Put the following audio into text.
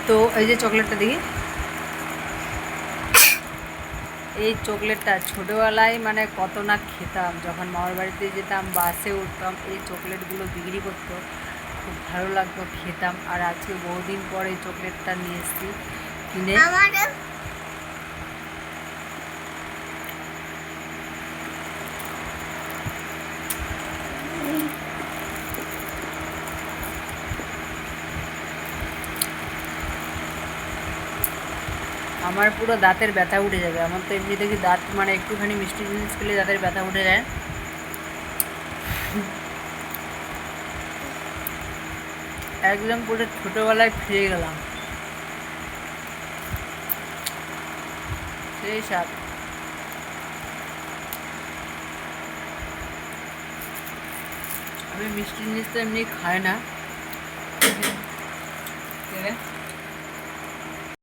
তো এই যে চকলেটটা দেখি, এই চকলেটটা ছোটোবেলায় মানে কত না খেতাম, যখন মামার বাড়িতে যেতাম বাসে উঠতাম এই চকলেটগুলো বিক্রি করতো, খুব ভালো লাগতো, খেতাম। আর আজকে বহুদিন পরে এই চকলেটটা নিয়ে এসেছি কিনে। আমার পুরো দাঁতের ব্যথা উঠে যাবে। আমার তো এমনি থেকে দাঁত মানে একটুখানি মিষ্টি জিনিস খেলে দাঁতের ব্যথা উঠে যায়। একদম পুরো ছোটোবেলায় ফিরে গেলাম, সেই স্বাদ। আমি মিষ্টি জিনিস তো এমনি খাই না।